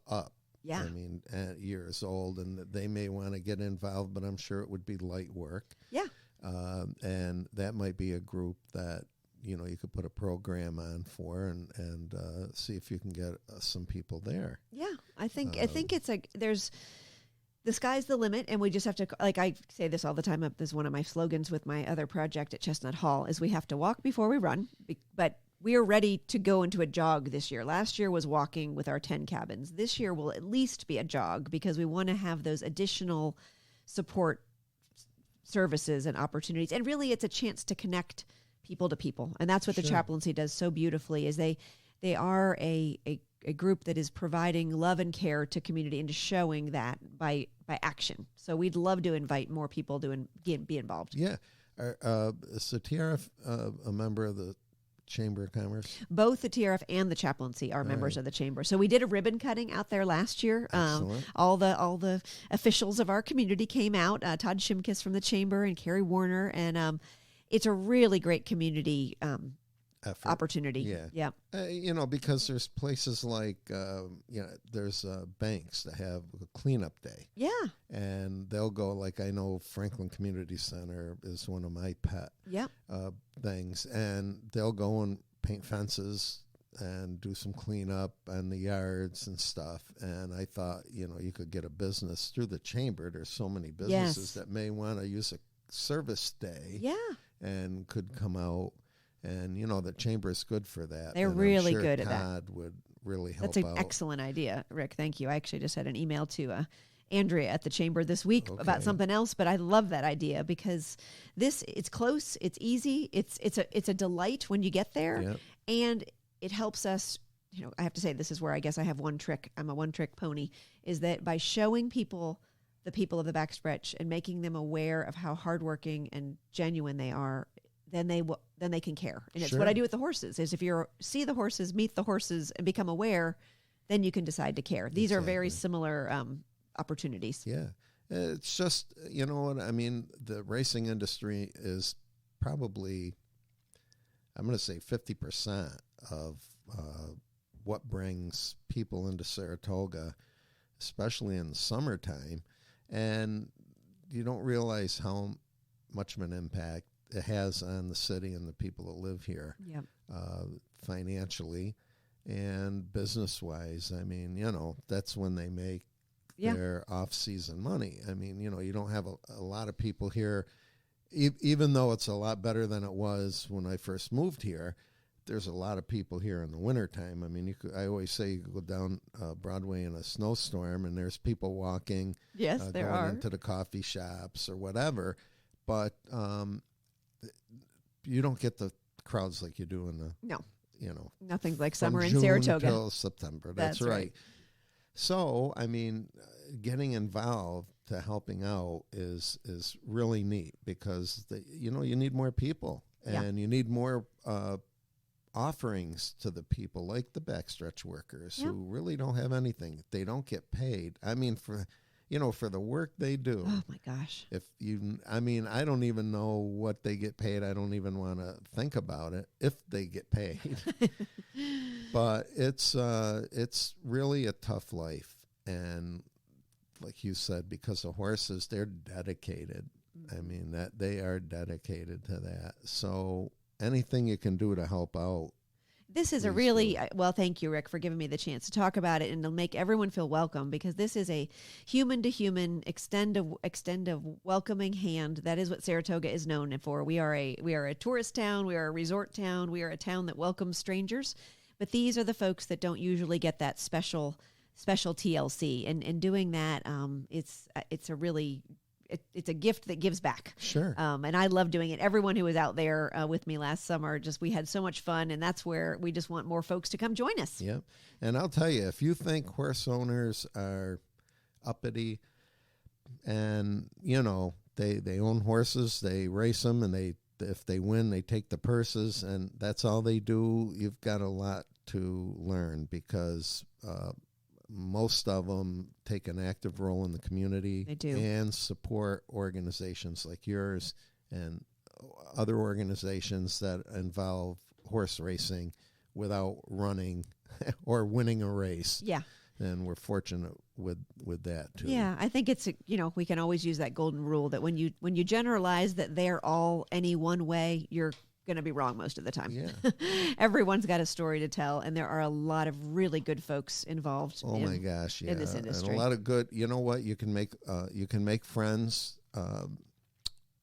up. Yeah. I mean, years old, and they may want to get involved, but I'm sure it would be light work. Yeah. And that might be a group that, you could put a program on for and see if you can get some people there. Yeah. I think there's, the sky's the limit, and we just have to, like I say this all the time, this is one of my slogans with my other project at Chestnut Hall, is we have to walk before we run, but we are ready to go into a jog this year. Last year was walking with our 10 cabins. This year will at least be a jog, because we want to have those additional support services and opportunities. And really, it's a chance to connect people to people. And that's what the chaplaincy does so beautifully, is they are a group that is providing love and care to community and showing that by action. So we'd love to invite more people to be involved. Yeah. Is the TRF a member of the Chamber of Commerce? Both the TRF and the chaplaincy are members of the chamber. So we did a ribbon cutting out there last year. All the officials of our community came out. Todd Shimkus from the chamber and Carrie Warner, and it's a really great community Effort. opportunity. Yeah. Because there's places like, there's banks that have a cleanup day. Yeah. And they'll go, like, I know Franklin Community Center is one of my pet things. And they'll go and paint fences and do some cleanup on the yards and stuff. And I thought, you could get a business through the chamber. There's so many businesses that may want to use a service day and could come out. And, the chamber is good for that. They're and really I'm sure good at Todd that. would really help out. That's an excellent idea, Rick. Thank you. I actually just had an email to Andrea at the chamber this week about something else, but I love that idea because it's close, it's easy, it's a delight when you get there, and it helps us. I have to say, this is where I guess I have one trick. I'm a one-trick pony. Is that by showing the people of the backstretch and making them aware of how hardworking and genuine they are, then they can care. And it's what I do with the horses. Is if you see the horses, meet the horses, and become aware, then you can decide to care. These are very similar opportunities. Yeah. It's just, what I mean, the racing industry is probably, I'm going to say 50% of what brings people into Saratoga, especially in the summertime. And you don't realize how much of an impact it has on the city and the people that live here, financially and business-wise. I mean, that's when they make their off-season money. I mean, you don't have a lot of people here, even though it's a lot better than it was when I first moved here. There's a lot of people here in the wintertime. I mean, I always say you could go down Broadway in a snowstorm, and there's people walking, there going are, into the coffee shops or whatever. But you don't get the crowds like you do in the nothing like summer in June Saratoga till September. That's right. So, I mean, getting involved to helping out is really neat because you need more people and you need more offerings to the people like the backstretch workers who really don't have anything. They don't get paid. I mean, for the work they do. Oh my gosh. I don't even know what they get paid. I don't even want to think about it if they get paid. But it's really a tough life. And like you said, because the horses, they're dedicated. I mean, that they are dedicated to that. So anything you can do to help out. This is a really, thank you, Rick, for giving me the chance to talk about it and to make everyone feel welcome, because this is a human-to-human extend a welcoming hand. That is what Saratoga is known for. We are a tourist town. We are a resort town. We are a town that welcomes strangers. But these are the folks that don't usually get that special TLC. And doing that, it's a gift that gives back. Sure. And I love doing it. Everyone who was out there with me last summer, we had so much fun, and that's where we just want more folks to come join us. Yep. And I'll tell you, if you think horse owners are uppity and, they own horses, they race them, and if they win, they take the purses, and that's all they do, you've got a lot to learn because most of them take an active role in the community. They do. And support organizations like yours and other organizations that involve horse racing without running or winning a race. Yeah. And we're fortunate with that too. Yeah, I think it's we can always use that golden rule that when you generalize that they're all any one way, you're going to be wrong most of the time. Yeah. Everyone's got a story to tell, and there are a lot of really good folks involved. Oh my gosh, yeah. In this industry, and a lot of good. You know what? You can make friends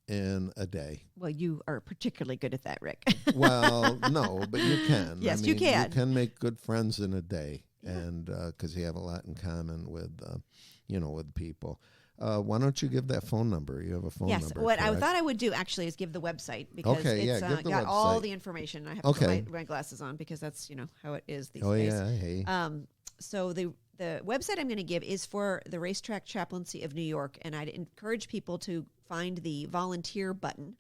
in a day. Well, you are particularly good at that, Rick. Well, no, but you can. Yes, you can. You can make good friends in a day, and because you have a lot in common with people. Why don't you give that phone number? You have a phone number. Yes, what I thought I would do actually is give the website because it's give the got website. all the information. I have to put my glasses on because that's how it is these days. Oh yeah, hey. So the website I'm going to give is for the Racetrack Chaplaincy of New York, and I'd encourage people to find the volunteer button.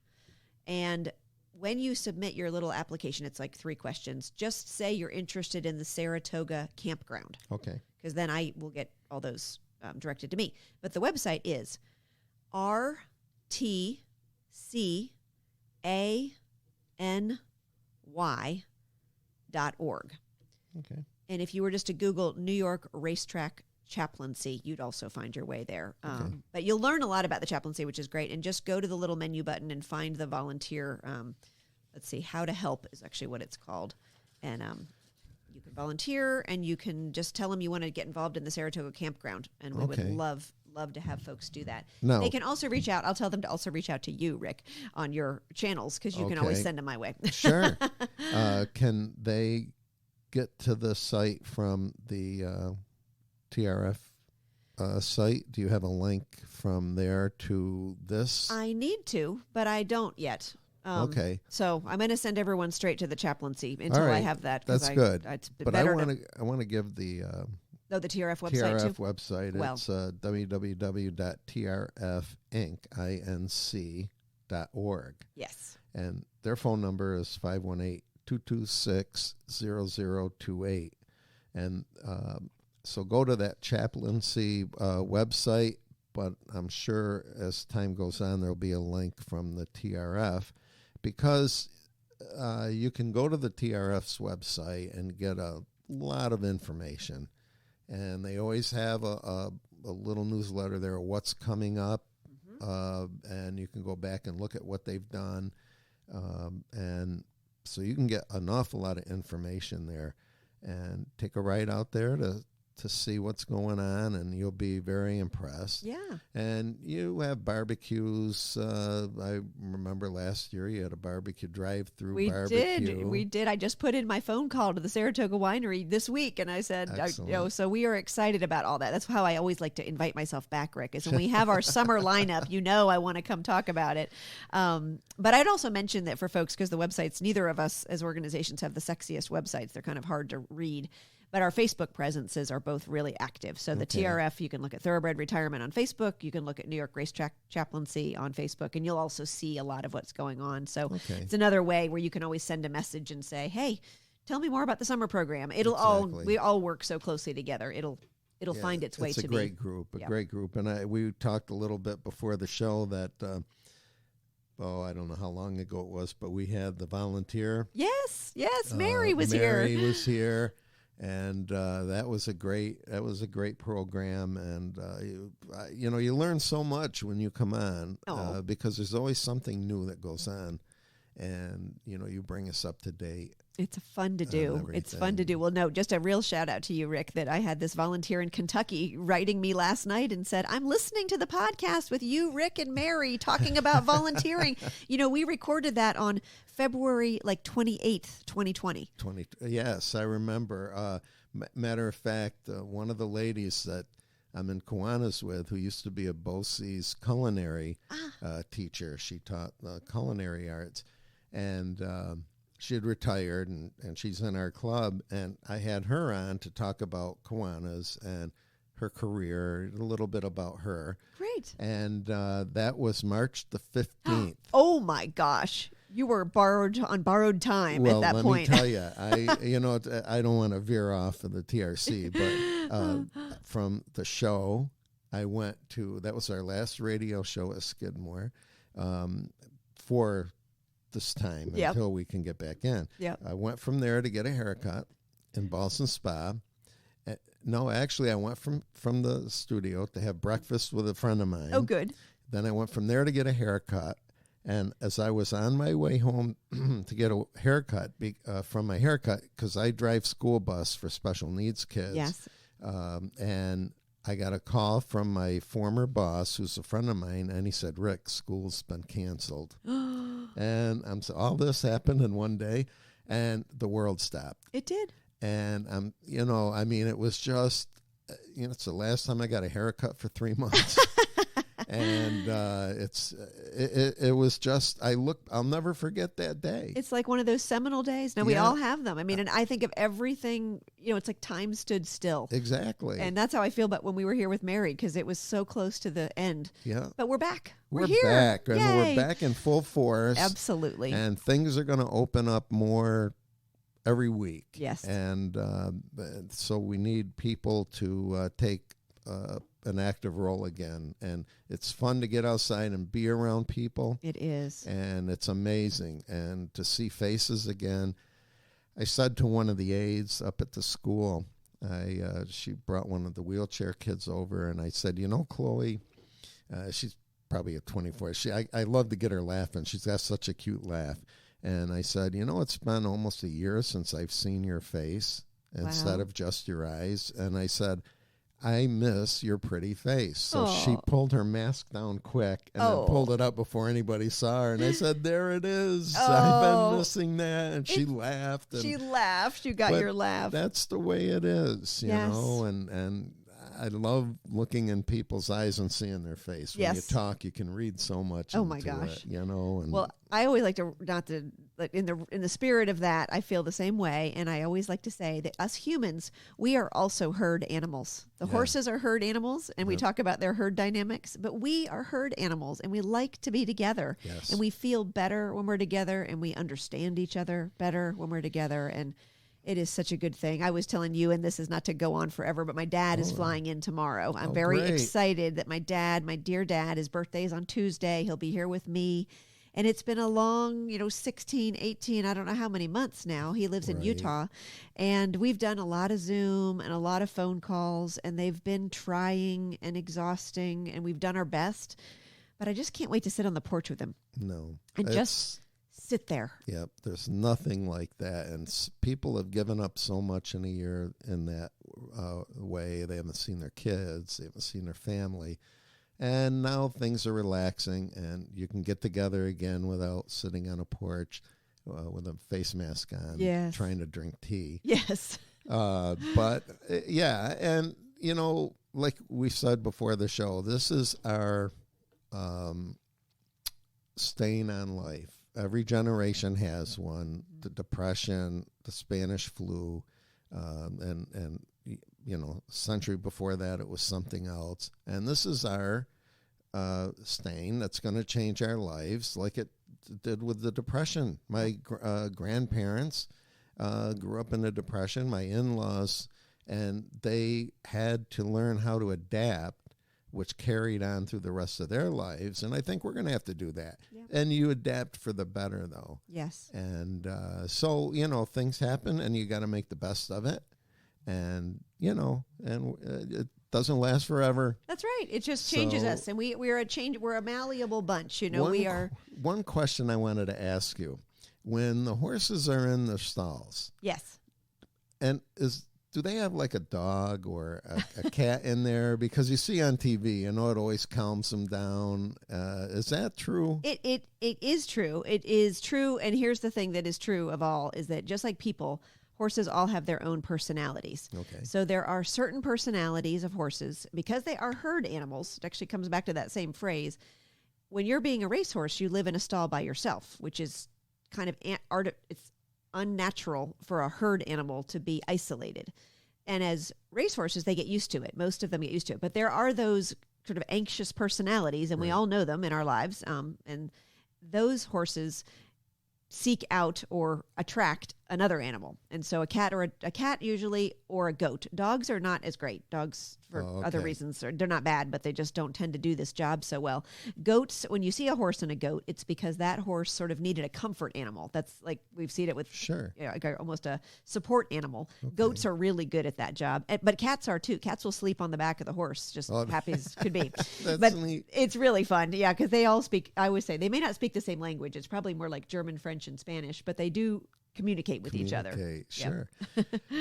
And when you submit your little application, it's like 3 questions. Just say you're interested in the Saratoga campground. Okay. Because then I will get all those directed to me. But the website is rtcany.org. Okay. And if you were just to Google New York Racetrack Chaplaincy, you'd also find your way there. But you'll learn a lot about the chaplaincy, which is great. And just go to the little menu button and find the volunteer. Let's see, How to Help is actually what it's called. And you can volunteer, and you can just tell them you want to get involved in the Saratoga campground, and we would love to have folks do that. No. They can also reach out. I'll tell them to also reach out to you, Rick, on your channels, because you can always send them my way. Sure. Can they get to the site from the TRF site? Do you have a link from there to this? I need to, but I don't yet. Okay. So I'm going to send everyone straight to the chaplaincy until I have that. That's good. But I want to give the the TRF website TRF too. website. Well. It's www.trfinc.org. Yes. And their phone number is 518-226-0028. And so go to that chaplaincy website, but I'm sure as time goes on, there'll be a link from the TRF, because you can go to the TRF's website and get a lot of information. And they always have a little newsletter there of what's coming up, and you can go back and look at what they've done. And so you can get an awful lot of information there, and take a ride out there to see what's going on, and you'll be very impressed. Yeah. And you have barbecues. I remember last year you had a barbecue drive-through barbecue. We did. I just put in my phone call to the Saratoga Winery this week, and I said, so we are excited about all that. That's how I always like to invite myself back, Rick, is when we have our summer lineup, I want to come talk about it. But I'd also mention that for folks, because the websites, neither of us as organizations have the sexiest websites. They're kind of hard to read. But our Facebook presences are both really active. So the TRF, you can look at Thoroughbred Retirement on Facebook. You can look at New York Race Chaplaincy on Facebook, and you'll also see a lot of what's going on. So it's another way where you can always send a message and say, hey, tell me more about the summer program. We all work so closely together. It'll find its way to me. It's a great group, great group. And we talked a little bit before the show that, I don't know how long ago it was, but we had the volunteer. Yes, Mary was here. Mary was here. And that was a great program, and you learn so much when you come on because there's always something new that goes on, and you bring us up to date. It's fun to do. It's fun to do. Well, no, just a real shout out to you, Rick, that I had this volunteer in Kentucky writing me last night and said, I'm listening to the podcast with you, Rick, and Mary talking about volunteering. We recorded that on February 28th, 2020. Yes, I remember. Matter of fact, one of the ladies that I'm in Kiwanis with, who used to be a BOCES culinary teacher, she taught culinary arts, and she had retired, and she's in our club, and I had her on to talk about Kiwanis and her career, a little bit about her. Great. And that was March the 15th. Oh, my gosh. You were on borrowed time at that point. Well, let me tell you, I don't want to veer off of the TRC, but from the show, I went to, that was our last radio show at Skidmore for this time until we can get back in. Yep. I went from there to get a haircut in Boston Spa. No, actually, I went from the studio to have breakfast with a friend of mine. Oh, good. Then I went from there to get a haircut. And as I was on my way home to get a haircut from my haircut, because I drive school bus for special needs kids. Yes. And I got a call from my former boss, who's a friend of mine, and he said, Rick, school's been canceled. And all this happened in one day, and the world stopped. It did. And, it was just, it's the last time I got a haircut for 3 months. And it was just, I'll never forget that day. It's like one of those seminal days. Now, we all have them. And I think of everything, it's like time stood still. Exactly. And that's how I feel about when we were here with Mary, because it was so close to the end. Yeah. But we're back. We're here. back. Yay. And we're back in full force. Absolutely. And things are going to open up more every week. Yes. And so we need people to take an active role again, and it's fun to get outside and be around people. It is, and it's amazing, and to see faces again. I said to one of the aides up at the school, she brought one of the wheelchair kids over, and I said, Chloe, she's probably a 24. I love to get her laughing. She's got such a cute laugh. And I said, it's been almost a year since I've seen your face instead Wow. of just your eyes. And I said, I miss your pretty face. So she Aw. pulled her mask down quick and then pulled it up before anybody saw her. And I said, there it is. I've been missing that. And she laughed. And, She laughed. You got but your laugh. that's the way it is, you Yes. know, and I love looking in people's eyes and seeing their face. When you Yes. talk, you can read so much Oh, into my gosh. it, you know. And Well, I always like to in the spirit of that, I feel the same way, and I always like to say that us humans, we are also herd animals. The Yeah. horses are herd animals, and we Yep. talk about their herd dynamics, but we are herd animals, and we like to be together, Yes. and we feel better when we're together, and we understand each other better when we're together, and it is such a good thing. I was telling you, and this is not to go on forever, but my dad is flying in tomorrow. I'm very great. excited that my dear dad, his birthday is on Tuesday. He'll be here with me. And it's been a long, 16, 18, I don't know how many months now. He lives in Right. Utah. And we've done a lot of Zoom and a lot of phone calls, and they've been trying and exhausting, and we've done our best. But I just can't wait to sit on the porch with him no. and It's- just sit there. Yep, there's nothing like that. And people have given up so much in a year in that way. They haven't seen their kids, they haven't seen their family. And now things are relaxing, and you can get together again without sitting on a porch with a face mask on, Yes. trying to drink tea. Yes. But yeah, and like we said before the show, this is our stain on life. Every generation has one. The Depression, the Spanish flu, and a century before that it was something else. And this is our stain that's going to change our lives, like it did with the Depression. My grandparents grew up in the Depression. My in-laws, and they had to learn how to adapt, which carried on through the rest of their lives. And I think we're going to have to do that. Yeah. And you adapt for the better, though. Yes. And so, things happen, and you got to make the best of it. And, it doesn't last forever. That's right. It just changes So- us, and we're a malleable bunch. One question I wanted to ask you. When the horses are in the stalls, Yes. and do they have like a dog or a cat in there? Because you see on TV, it always calms them down. Is that true? It is true. It is true. And here's the thing that is true of all is that just like people, horses all have their own personalities. Okay. So there are certain personalities of horses because they are herd animals. It actually comes back to that same phrase. When you're being a racehorse, you live in a stall by yourself, which is kind of it's unnatural for a herd animal to be isolated. And as racehorses, they get used to it. Most of them get used to it. But there are those sort of anxious personalities, and we Right. all know them in our lives. And those horses seek out or attract another animal. And so a cat usually, or a goat. Dogs are not as great. Dogs, for other okay. reasons, they're not bad, but they just don't tend to do this job so well. Goats, when you see a horse and a goat, it's because that horse sort of needed a comfort animal. That's like we've seen it with Sure. like almost a support animal. Goats are really good at that job, but cats are too. Cats will sleep on the back of the horse, just happy as could be. That's But neat. it's really fun, yeah, because they all speak. I always say they may not speak the same language. It's probably more like German, French, and Spanish, but they do communicate with each other. Okay, Yeah. sure.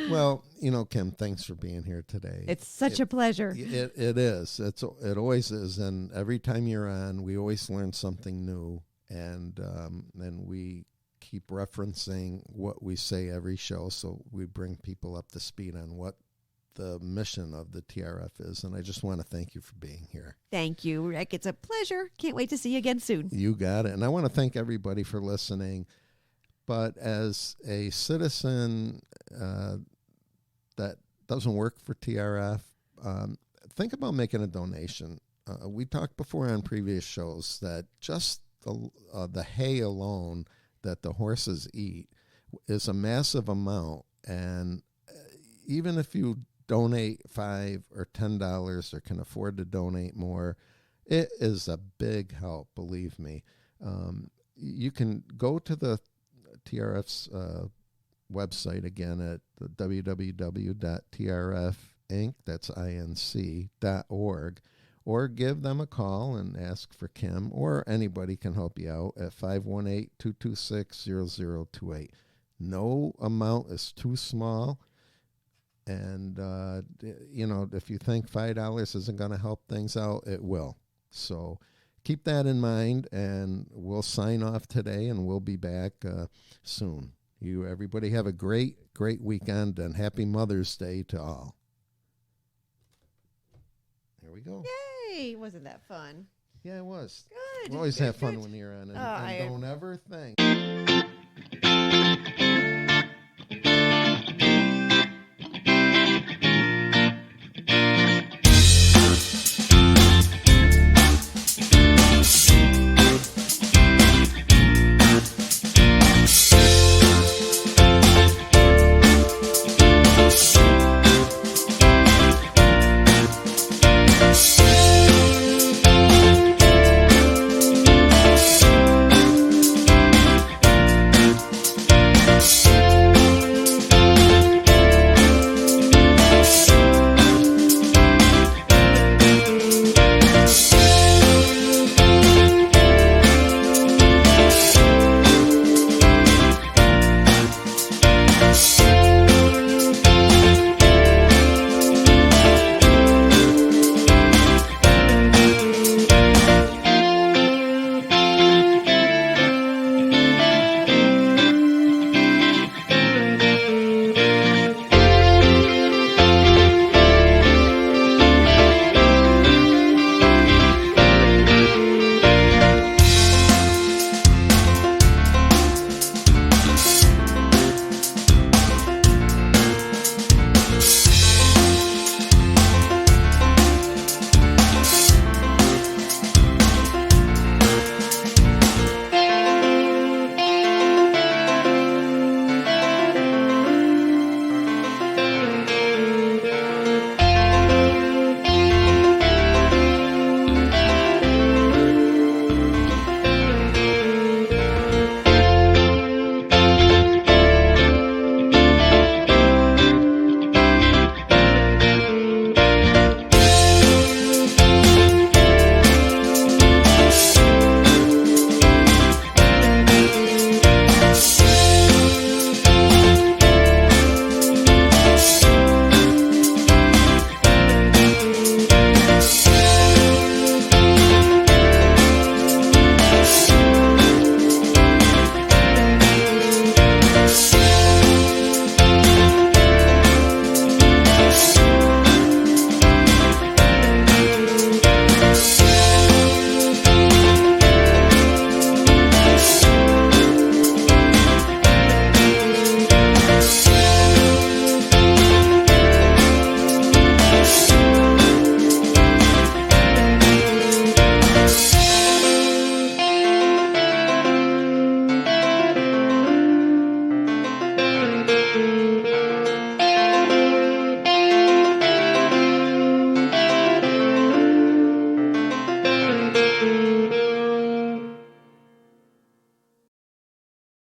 Well, Kim, thanks for being here today. It's such a pleasure. It is. It always is, and every time you're on, we always learn something new, and we keep referencing what we say every show, so we bring people up to speed on what the mission of the TRF is. And I just want to thank you for being here. Thank you, Rick. It's a pleasure. Can't wait to see you again soon. You got it. And I want to thank everybody for listening. But as a citizen that doesn't work for TRF, think about making a donation. We talked before on previous shows that just the hay alone that the horses eat is a massive amount. And even if you donate $5 or $10 or can afford to donate more, it is a big help, believe me. You can go to the TRF's website again at www.trfinc.org, or give them a call and ask for Kim, or anybody can help you out at 518-226-0028. No amount is too small. And, if you think $5 isn't going to help things out, it will. So keep that in mind, and we'll sign off today, and we'll be back soon. Everybody have a great weekend, and happy Mother's Day to all. There we go. Yay! Wasn't that fun? Yeah, it was. Good. You always have fun good. when you're on, and I don't ever think.